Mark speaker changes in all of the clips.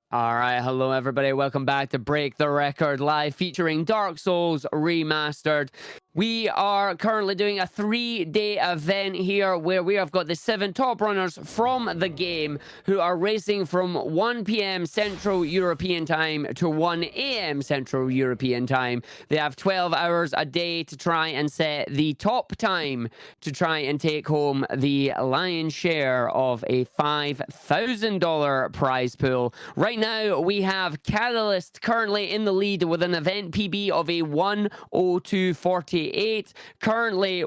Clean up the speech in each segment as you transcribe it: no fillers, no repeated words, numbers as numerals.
Speaker 1: All right, hello everybody. Welcome back to Break the Record Live featuring Dark Souls Remastered. We are currently doing a 3-day event here where we have got the 7 top runners from the game who are racing from 1 p.m. Central European Time to 1 a.m. Central European Time. They have 12 hours a day to try and set the top time to try and take home the lion's share of a $5,000 prize pool. Right now, we have Catalyst currently in the lead with an event PB of a 102.48, currently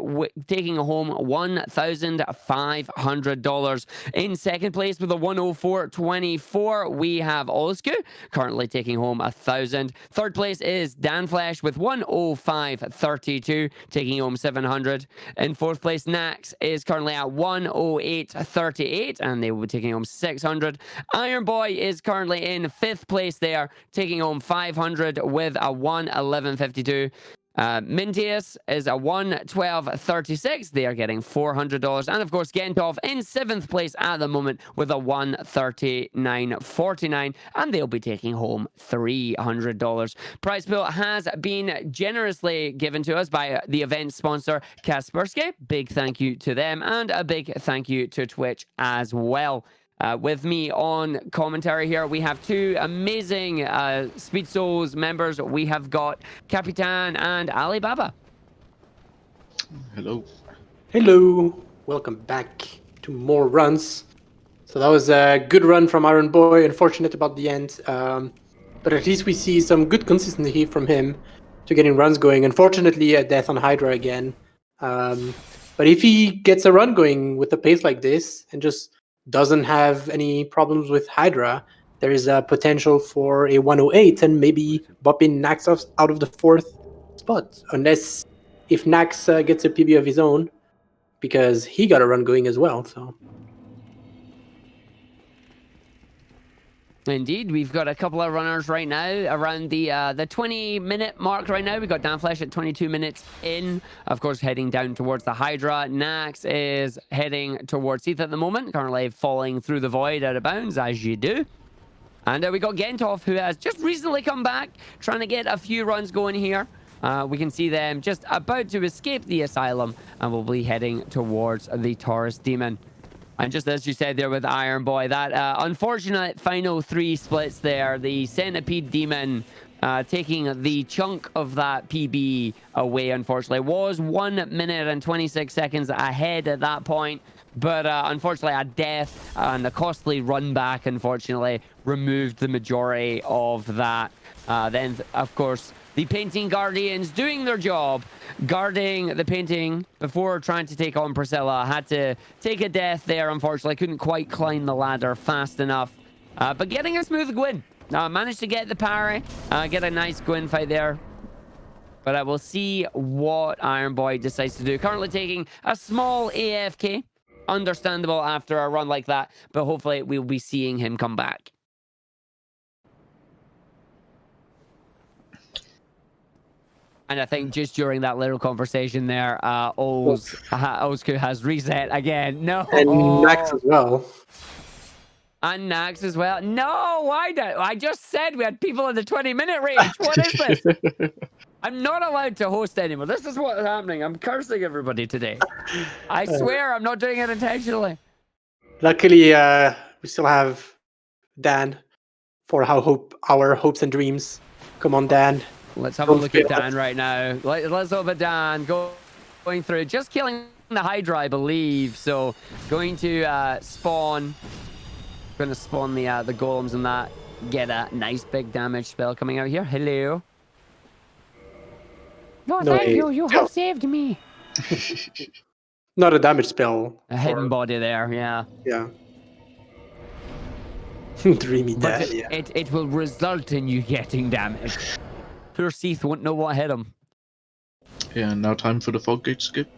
Speaker 1: taking home $1,500. In second place with a 104.24, we have Olsku, currently taking home $1,000. Third place is Danflesh with 105.32, taking home $700. In fourth place, Nax is currently at 108.38, and they will be taking home $600. Iron Boy is currently in fifth place there, taking home $500 with a 111.52. Mintius is a 112.36. They are getting $400. And of course, Gentov in seventh place at the moment with a 139.49. And they'll be taking home $300. Prize pool has been generously given to us by the event sponsor, Kaspersky. Big thank you to them. And a big thank you to Twitch as well. With me on commentary here, we have two amazing Speedsouls members. We have got Capitan and Alibaba.
Speaker 2: Hello.
Speaker 3: Hello. Welcome back to more runs. So that was a good run from Iron Boy. Unfortunate about the end. But at least we see some good consistency from him to getting runs going. Unfortunately, a death on Hydra again. But if he gets a run going with a pace like this and just doesn't have any problems with Hydra, there is a potential for a 108 and maybe bumping Nax out of the fourth spot. Unless if Nax gets a PB of his own, because he got a run going as well. So
Speaker 1: Indeed, we've got a couple of runners right now around the 20-minute mark right now. We've got Danflesh at 22 minutes in, of course, heading down towards the Hydra. Nax is heading towards Sith at the moment, currently falling through the void out of bounds, as you do. And we got Gentov, who has just recently come back, trying to get a few runs going here. We can see them just about to escape the asylum, and we'll be heading towards the Taurus Demon. And just as you said there with Iron Boy, that unfortunate final three splits there, the Centipede Demon taking the chunk of that PB away, unfortunately, was 1 minute and 26 seconds ahead at that point. But unfortunately, a death and a costly run back, unfortunately, removed the majority of that. Then, of course, the Painting Guardians doing their job, guarding the painting before trying to take on Priscilla. Had to take a death there, unfortunately. Couldn't quite climb the ladder fast enough. But getting a smooth win. Managed to get the parry, get a nice Gwyn fight there. But I will see what Iron Boy decides to do. Currently taking a small AFK. Understandable after a run like that, but hopefully we'll be seeing him come back. And I think just during that little conversation there, Olsku has reset again. No.
Speaker 3: and Nax as well.
Speaker 1: And Nax as well. No, why don't I just said we had people in the 20-minute range. What is this? I'm not allowed to host anymore. This is what's happening. I'm cursing everybody today. I swear I'm not doing it intentionally.
Speaker 3: Luckily, we still have Dan for our hopes and dreams. Come on, Dan.
Speaker 1: Let's have a look at Dan right now. Let's hope at Dan going through. Just killing the Hydra, I believe. So going to spawn. Going to spawn the golems and that. Get a nice big damage spell coming out here. Hello. No, thank you. You have saved me.
Speaker 3: Not a damage spell.
Speaker 1: A hidden body there, yeah.
Speaker 3: Yeah. Dreamy death.
Speaker 1: It will result in you getting damage. Poor Sith won't know what hit him.
Speaker 2: Yeah, now time for the Foggate skip.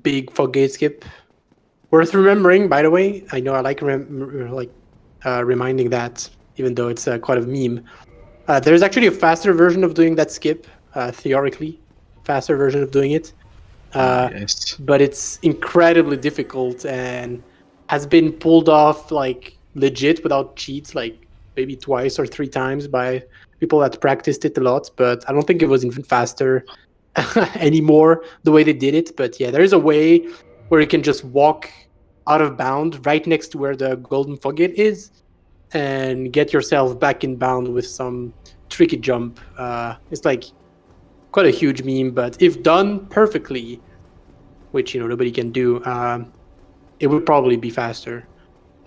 Speaker 3: Big Foggate skip. Worth remembering, by the way. I know I like reminding that, even though it's quite a meme. There's actually a faster version of doing that skip, theoretically. Faster version of doing it.
Speaker 2: Yes.
Speaker 3: But it's incredibly difficult, and has been pulled off like legit without cheats, like maybe twice or 3 times by people that practiced it a lot. But I don't think it was even faster anymore the way they did it. But yeah, there's a way where you can just walk out of bound right next to where the golden fogget is and get yourself back in bound with some tricky jump. It's like quite a huge meme, but if done perfectly, which nobody can do, it would probably be faster.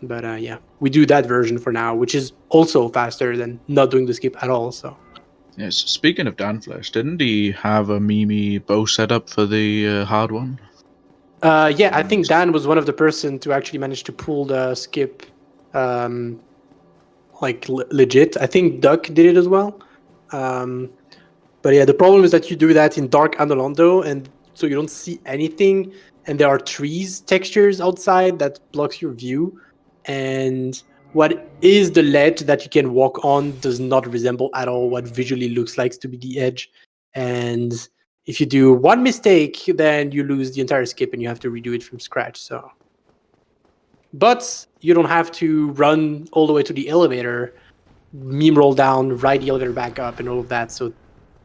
Speaker 3: But yeah, we do that version for now, which is also faster than not doing the skip at all. So
Speaker 2: Yes. Speaking of Danflesh, didn't he have a Mimi bow setup for the hard one?
Speaker 3: yeah, I think Dan was one of the person to actually manage to pull the skip, like legit. I think Duck did it as well. But yeah, the problem is that you do that in Dark Andalondo, and so you don't see anything, and there are trees textures outside that blocks your view, and what is the ledge that you can walk on does not resemble at all what visually looks like to be the edge. And if you do one mistake, then you lose the entire skip and you have to redo it from scratch. So, but you don't have to run all the way to the elevator, meme roll down, ride the elevator back up, and all of that. So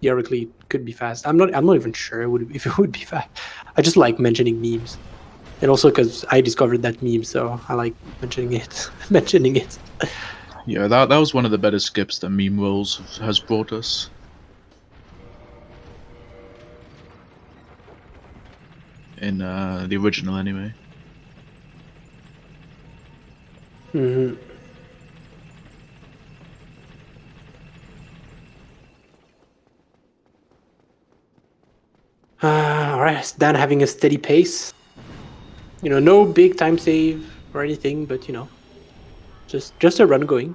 Speaker 3: theoretically, could be fast. I'm not even sure if it would be fast. I just like mentioning memes, and also because I discovered that meme, so I like mentioning it. mentioning it.
Speaker 2: Yeah, that was one of the better skips that Meme Rolls has brought us. In the original, anyway.
Speaker 3: Mm-hmm. All right, Dan having a steady pace. No big time save or anything, but just a run going.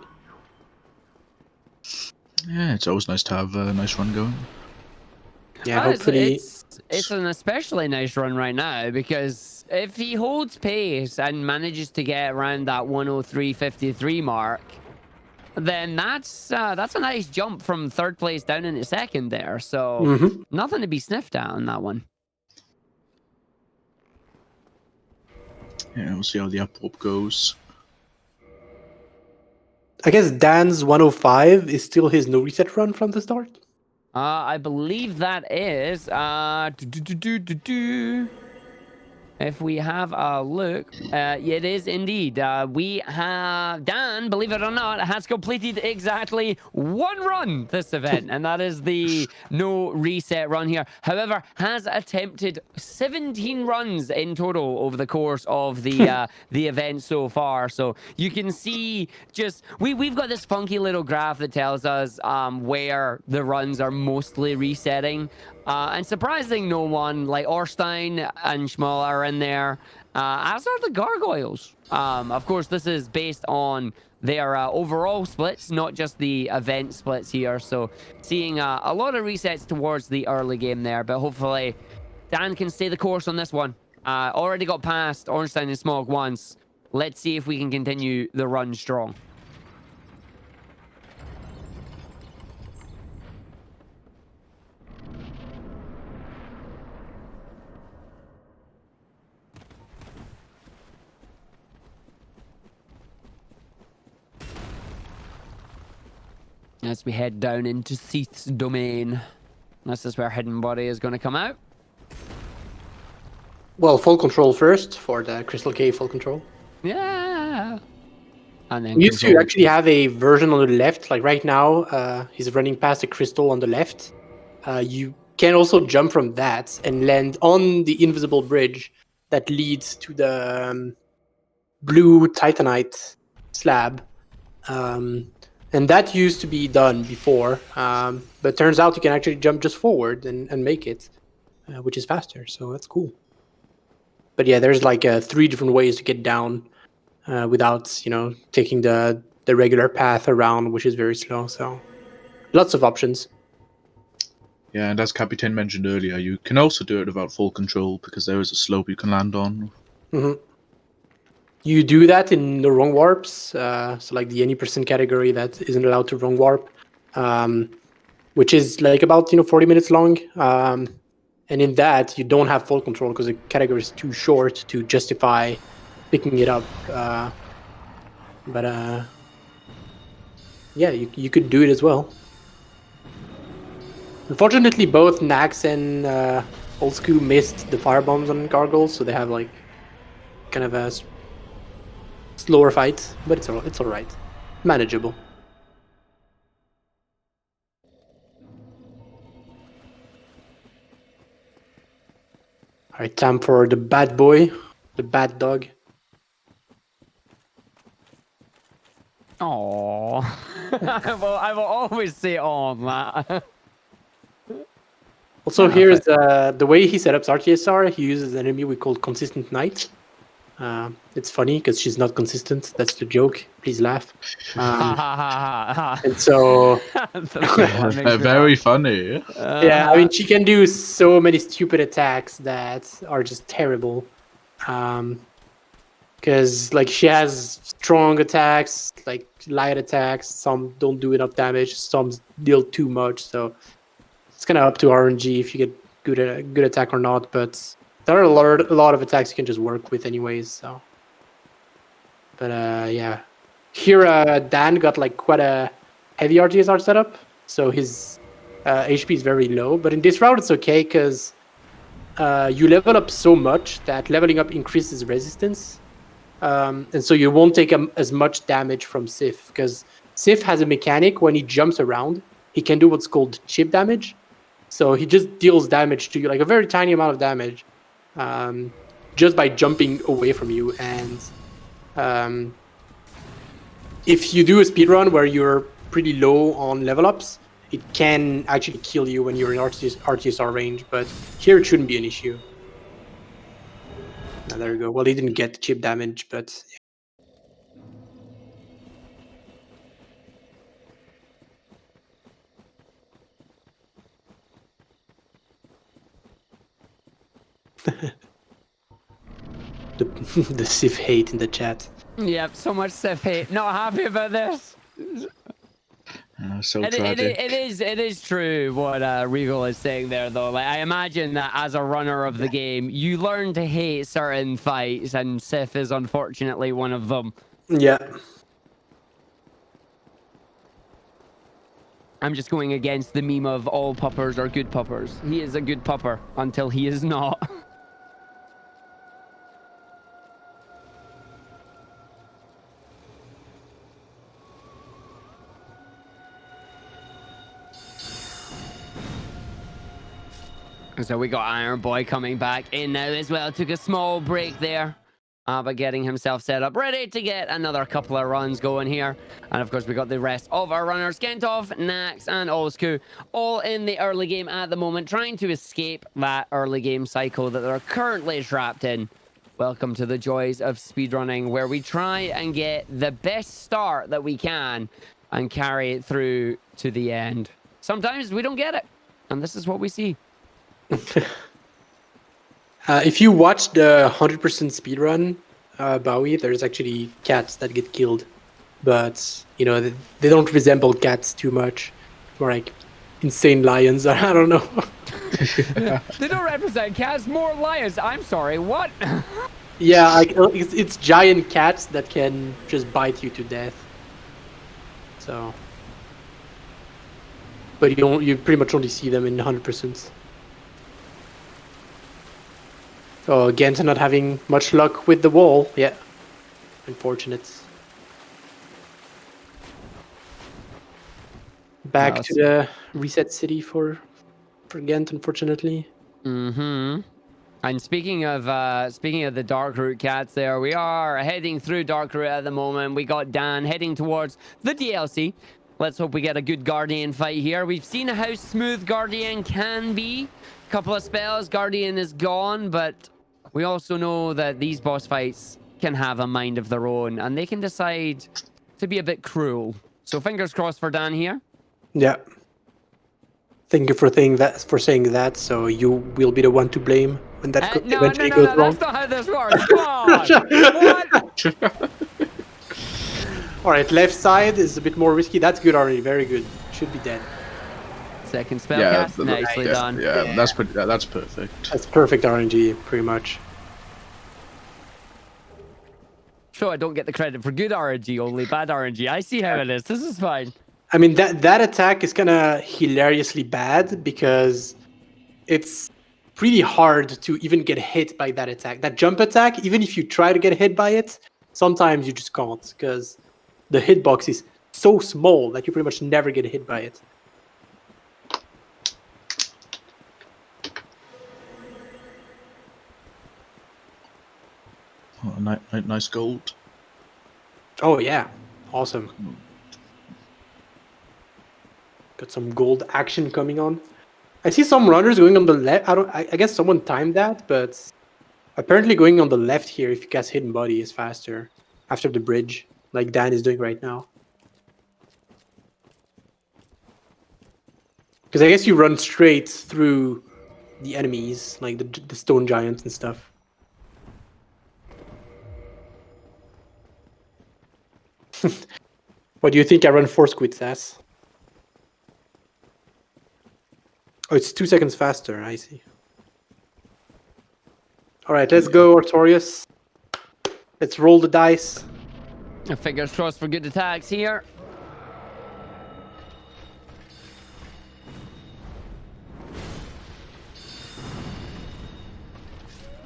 Speaker 2: Yeah, it's always nice to have a nice run going.
Speaker 3: Yeah, hopefully.
Speaker 1: It's an especially nice run right now because if he holds pace and manages to get around that 103.53 mark, then that's a nice jump from third place down into second there. So nothing to be sniffed at on that one.
Speaker 2: Yeah, we'll see how the up goes.
Speaker 3: I guess Dan's 105 is still his no reset run from the start.
Speaker 1: I believe that is if we have a look, it is indeed. We have Dan, believe it or not, has completed exactly one run this event, and that is the no reset run here. However, has attempted 17 runs in total over the course of the event so far. So you can see just we've got this funky little graph that tells us where the runs are mostly resetting. And surprising no one, like Orstein and Schmal are in there, as are the Gargoyles. Of course, this is based on their overall splits, not just the event splits here. So seeing a lot of resets towards the early game there, but hopefully Dan can stay the course on this one. Already got past Orstein and Smog once. Let's see if we can continue the run strong. As we head down into Seath's domain. This is where Hidden Body is going to come out.
Speaker 3: Well, full control first for the Crystal Cave full control.
Speaker 1: Yeah. And then
Speaker 3: we used to actually have a version on the left. Like right now, he's running past the crystal on the left. You can also jump from that and land on the invisible bridge that leads to the blue Titanite slab. And that used to be done before, but turns out you can actually jump just forward and make it, which is faster, so that's cool. But yeah, there's like 3 different ways to get down without, taking the regular path around, which is very slow, so lots of options.
Speaker 2: Yeah, and as Capitan mentioned earlier, you can also do it without full control because there is a slope you can land on.
Speaker 3: Mm-hmm. You do that in the wrong warps, so like the any percent category that isn't allowed to wrong warp, which is like about 40 minutes long. And in that, you don't have full control because the category is too short to justify picking it up. But yeah, you could do it as well. Unfortunately, both Nax and Old School missed the firebombs on Gargoyles, so they have like kind of a slower fight, but it's all right, manageable. All right, time for the bad boy, the bad dog.
Speaker 1: Oh, I will always say "oh" on that.
Speaker 3: Also, here's the way he set up RTSR. He uses an enemy we call Consistent Knight. It's funny because she's not consistent. That's the joke. Please laugh. And so,
Speaker 2: Very funny.
Speaker 3: yeah, I mean, she can do so many stupid attacks that are just terrible. Because like she has strong attacks, like light attacks. Some don't do enough damage. Some deal too much. So it's kind of up to RNG if you get good attack or not. But there are a lot of attacks you can just work with anyways. So, but yeah, here Dan got like quite a heavy RTSR setup, so his HP is very low. But in this route, it's okay because you level up so much that leveling up increases resistance. And so you won't take as much damage from Sif, because Sif has a mechanic when he jumps around, he can do what's called chip damage. So he just deals damage to you, like a very tiny amount of damage, just by jumping away from you. And if you do a speedrun where you're pretty low on level ups, it can actually kill you when you're in RTSR range, but here it shouldn't be an issue. Oh, there we go. Well, he didn't get chip damage, but the Sif hate in the chat.
Speaker 1: Yep, so much Sif hate. Not happy about this.
Speaker 2: So tragic.
Speaker 1: It is true what Regal is saying there, though. Like, I imagine that as a runner of the game, you learn to hate certain fights, and Sif is unfortunately one of them.
Speaker 3: Yeah.
Speaker 1: I'm just going against the meme of all puppers are good puppers. He is a good pupper until he is not. So we got Iron Boy coming back in now as well. Took a small break there, but getting himself set up, ready to get another couple of runs going here. And of course, we got the rest of our runners, Kentov, Nax, and Olsku, all in the early game at the moment, trying to escape that early game cycle that they're currently trapped in. Welcome to the joys of speedrunning, where we try and get the best start that we can and carry it through to the end. Sometimes we don't get it, and this is what we see.
Speaker 3: If you watch the 100% speedrun, Bowie, there's actually cats that get killed, but you know they don't resemble cats too much. More like insane lions. I don't know.
Speaker 1: They don't represent cats, more lions. I'm sorry, what?
Speaker 3: Yeah, like it's giant cats that can just bite you to death. So, but you pretty much only see them in 100%. Oh, Genta not having much luck with the wall. Yeah, unfortunate. Back to the reset city for Ghent, unfortunately.
Speaker 1: Mm-hmm. And speaking of the Dark Route cats, there we are heading through Dark Route at the moment. We got Dan heading towards the DLC. Let's hope we get a good Guardian fight here. We've seen how smooth Guardian can be. Couple of spells, Guardian is gone, but we also know that these boss fights can have a mind of their own, and they can decide to be a bit cruel. So fingers crossed for Dan here.
Speaker 3: Yeah. Thank you for saying that. So you will be the one to blame when that eventually goes wrong.
Speaker 1: That's not how this works. Come on. What?
Speaker 3: All right, left side is a bit more risky. That's good already. Very good. Should be dead.
Speaker 1: Second spell cast, nicely done.
Speaker 2: Yeah, that's perfect.
Speaker 3: That's perfect RNG, pretty much.
Speaker 1: Sure, I don't get the credit for good RNG, only bad RNG. I see how it is. This is fine.
Speaker 3: I mean, that attack is kind of hilariously bad because it's pretty hard to even get hit by that attack. That jump attack, even if you try to get hit by it, sometimes you just can't because the hitbox is so small that you pretty much never get hit by it.
Speaker 2: Oh, nice gold.
Speaker 3: Oh yeah, awesome. Got some gold action coming on. I see some runners going on the left. I guess someone timed that, but apparently going on the left here, if you cast hidden body, is faster after the bridge, like Dan is doing right now. Because I guess you run straight through the enemies, like the stone giants and stuff. What do you think I run 4 squids as? Oh, it's 2 seconds faster, I see. Alright, let's go, Artorias. Let's roll the dice.
Speaker 1: Fingers crossed for good attacks here.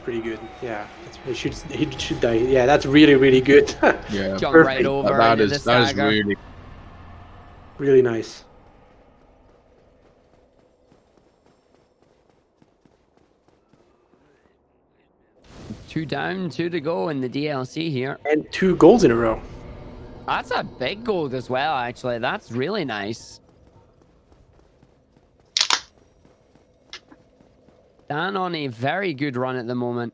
Speaker 3: Pretty good, yeah. He should die. Yeah, that's really, really good.
Speaker 2: Yeah,
Speaker 1: Jump
Speaker 3: perfect.
Speaker 1: right over
Speaker 2: that
Speaker 1: into
Speaker 2: is
Speaker 1: the
Speaker 2: that is
Speaker 1: stagger.
Speaker 2: really.
Speaker 3: Really nice.
Speaker 1: Two down, 2 to go in the DLC here.
Speaker 3: And 2 goals in a row.
Speaker 1: That's a big gold as well, actually. That's really nice. Dan on a very good run at the moment.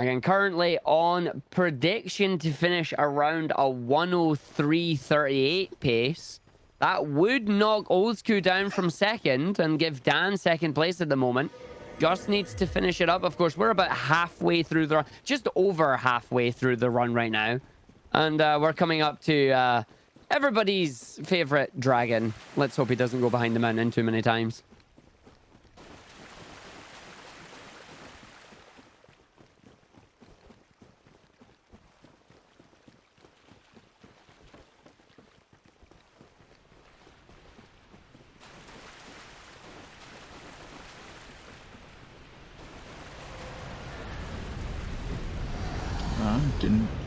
Speaker 1: Again, currently on prediction to finish around a 103.38 pace. That would knock Oldschool down from second and give Dan second place at the moment. Just needs to finish it up. Of course, we're about halfway through the run, just over halfway through the run right now. And we're coming up to everybody's favorite dragon. Let's hope he doesn't go behind the mountain too many times.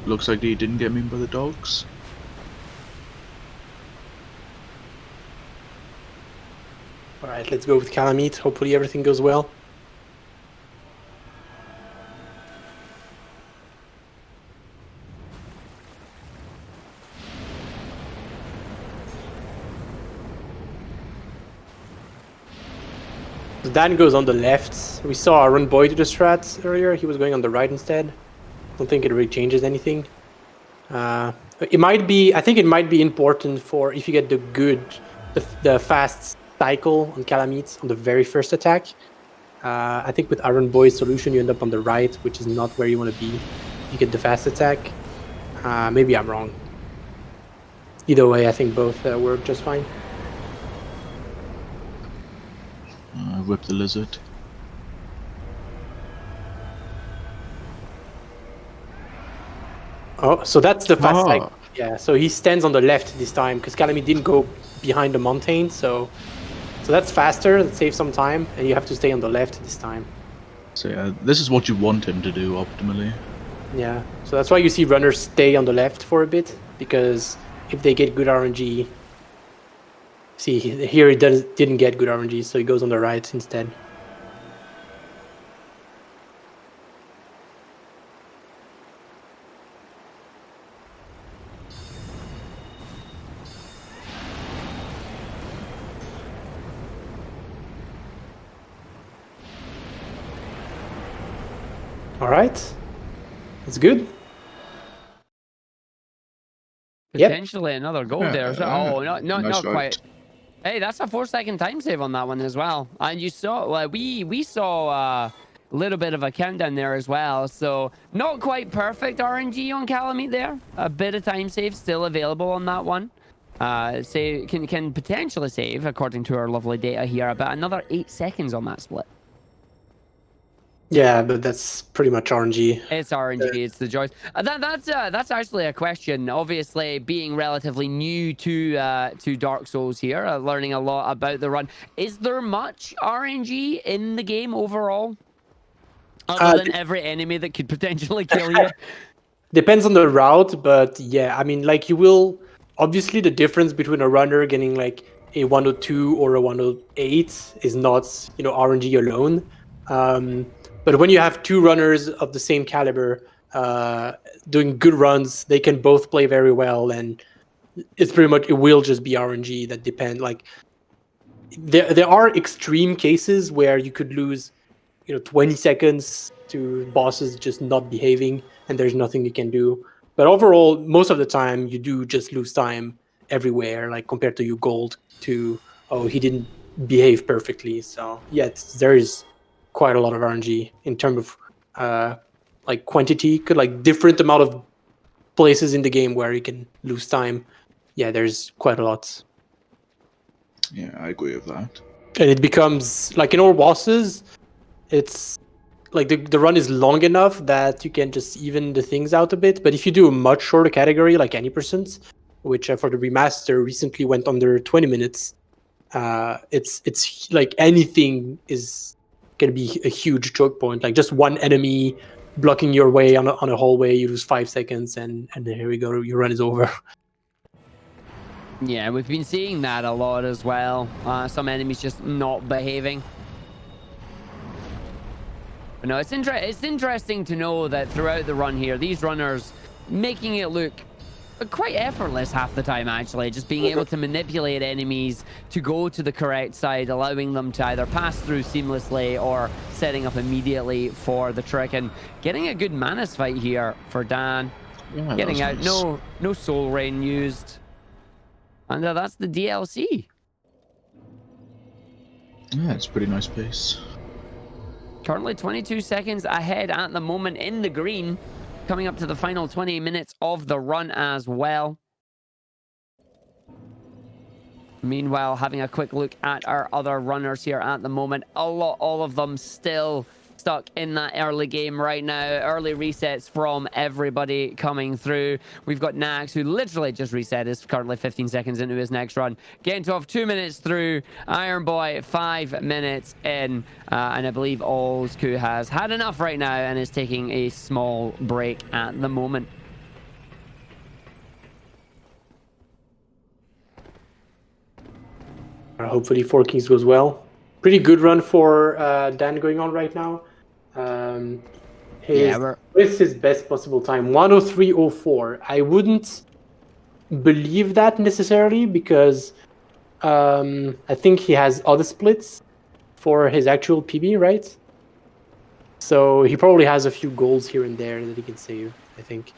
Speaker 2: Looks like he didn't get me by the dogs.
Speaker 3: Alright, let's go with Calamite. Hopefully everything goes well. So Dan goes on the left. We saw Run Boy do the strats earlier. He was going on the right instead. Don't think it really changes anything. It might be. I think it might be important for if you get the fast cycle on Calamite on the very first attack. I think with Iron Boy's solution, you end up on the right, which is not where you want to be. You get the fast attack. Maybe I'm wrong. Either way, I think both work just fine.
Speaker 2: Whip the lizard.
Speaker 3: Oh, so that's the fast cycle. Yeah, so he stands on the left this time because Calamite didn't go behind the mountain, so that's faster. That saves some time, and you have to stay on the left this time.
Speaker 2: So yeah, this is what you want him to do optimally.
Speaker 3: Yeah, so that's why you see runners stay on the left for a bit, because if they get good RNG... See, here he didn't get good RNG, so he goes on the right instead. All right, that's good.
Speaker 1: Potentially another goal
Speaker 2: Yeah,
Speaker 1: there. So, oh, not
Speaker 2: nice
Speaker 1: quite. Hey, that's a 4-second time save on that one as well. And you saw, we saw a little bit of a countdown there as well. So not quite perfect RNG on Calamite there. A bit of time save still available on that one. Can potentially save, according to our lovely data here, about another 8 seconds on that split.
Speaker 3: Yeah, but that's pretty much RNG.
Speaker 1: It's RNG. It's the joys. That's actually a question. Obviously, being relatively new to Dark Souls here, learning a lot about the run. Is there much RNG in the game overall, other than every enemy that could potentially kill you?
Speaker 3: Depends on the route, but yeah, I mean, like you will obviously the difference between a runner getting like a 102 or a 108 is not RNG alone. But when you have two runners of the same caliber doing good runs, they can both play very well, and it's pretty much it will just be RNG that depend. Like there are extreme cases where you could lose 20 seconds to bosses just not behaving and there's nothing you can do. But overall, most of the time you do just lose time everywhere, like compared to your gold to, oh, he didn't behave perfectly. So yeah, there is quite a lot of RNG in terms of like quantity, could like different amount of places in the game where you can lose time. Yeah, there's quite a lot.
Speaker 2: Yeah, I agree with that.
Speaker 3: And it becomes like in all bosses, it's like the run is long enough that you can just even the things out a bit. But if you do a much shorter category, like any percent, which for the remaster recently went under 20 minutes, it's like anything is gonna be a huge choke point. Like just one enemy blocking your way on a hallway, you lose 5 seconds, and then here we go, your run is over.
Speaker 1: Yeah, we've been seeing that a lot as well. Some enemies just not behaving. But no, it's interesting to know that throughout the run here, these runners making it look quite effortless half the time, actually. Just being able to manipulate enemies to go to the correct side, allowing them to either pass through seamlessly or setting up immediately for the trick. And getting a good Manus fight here for Dan.
Speaker 2: Yeah,
Speaker 1: Getting out,
Speaker 2: nice.
Speaker 1: no Soul Rain used. And that's the DLC.
Speaker 2: Yeah, it's pretty nice pace.
Speaker 1: Currently 22 seconds ahead at the moment in the green. Coming up to the final 20 minutes of the run as well. Meanwhile, having a quick look at our other runners here at the moment. All of them still stuck in that early game right now. Early resets from everybody coming through. We've got Nax, who literally just reset, is currently 15 seconds into his next run. Gentov 2 minutes through. Iron Boy 5 minutes in. And I believe Olsku has had enough right now and is taking a small break at the moment.
Speaker 3: Hopefully 4 Kings goes well. Pretty good run for Dan going on right now. What is his best possible time? 103.04. I wouldn't believe that necessarily because I think he has other splits for his actual PB, right? So he probably has a few goals here and there that he can save, I think.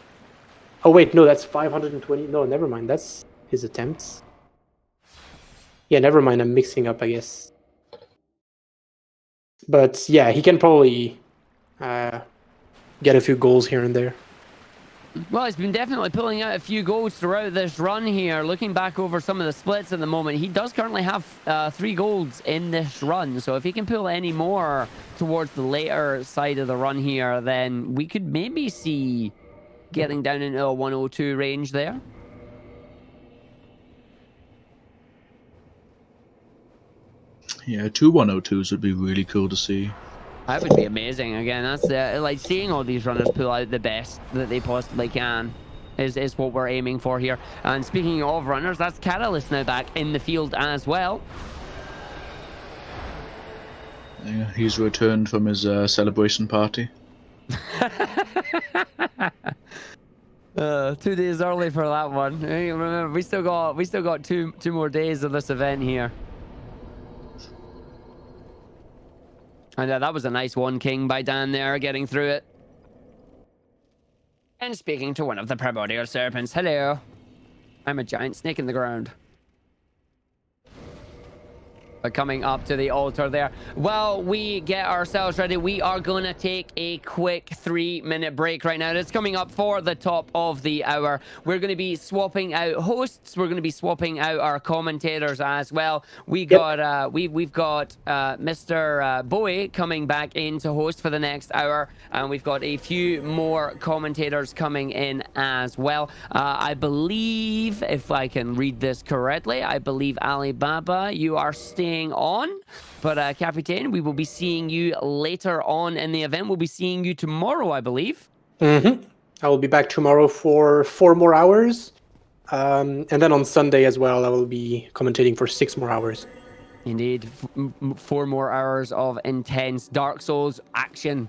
Speaker 3: Oh wait, no, that's 520. No, never mind. That's his attempts. Yeah, never mind. I'm mixing up, I guess. But yeah, he can probably get a few goals here and there.
Speaker 1: Well, he's been definitely pulling out a few goals throughout this run here. Looking back over some of the splits at the moment, he does currently have 3 golds in this run. So if he can pull any more towards the later side of the run here, then we could maybe see getting down into a 102 range there.
Speaker 2: Yeah, 2 102s would be really cool to see.
Speaker 1: That would be amazing. Again, that's like seeing all these runners pull out the best that they possibly can is what we're aiming for here. And speaking of runners, that's Catalyst now back in the field as well.
Speaker 2: Yeah, he's returned from his celebration party.
Speaker 1: 2 days early for that one. Remember, we still got two more days of this event here. And that was a nice 1 king by Dan there, getting through it. And speaking to one of the primordial serpents. Hello. I'm a giant snake in the ground. coming up to the altar there. While we get ourselves ready, we are going to take a quick 3-minute break right now. It's coming up for the top of the hour. We're going to be swapping out hosts. We're going to be swapping out our commentators as well. We've got Mr. Bowie coming back in to host for the next hour, and we've got a few more commentators coming in as well. I believe, if I can read this correctly, I believe Alibaba, you are staying on, but Captain, we will be seeing you later on in the event. We'll be seeing you tomorrow, I believe.
Speaker 3: I will be back tomorrow for 4 more hours, and then on Sunday as well I will be commentating for 6 more hours.
Speaker 1: Indeed, 4 more hours of intense Dark Souls action.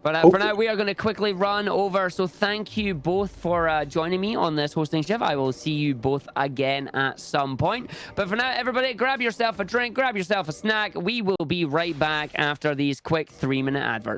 Speaker 1: But for now, we are going to quickly run over. So thank you both for joining me on this hosting shift. I will see you both again at some point. But for now, everybody, grab yourself a drink, grab yourself a snack. We will be right back after these quick 3-minute adverts.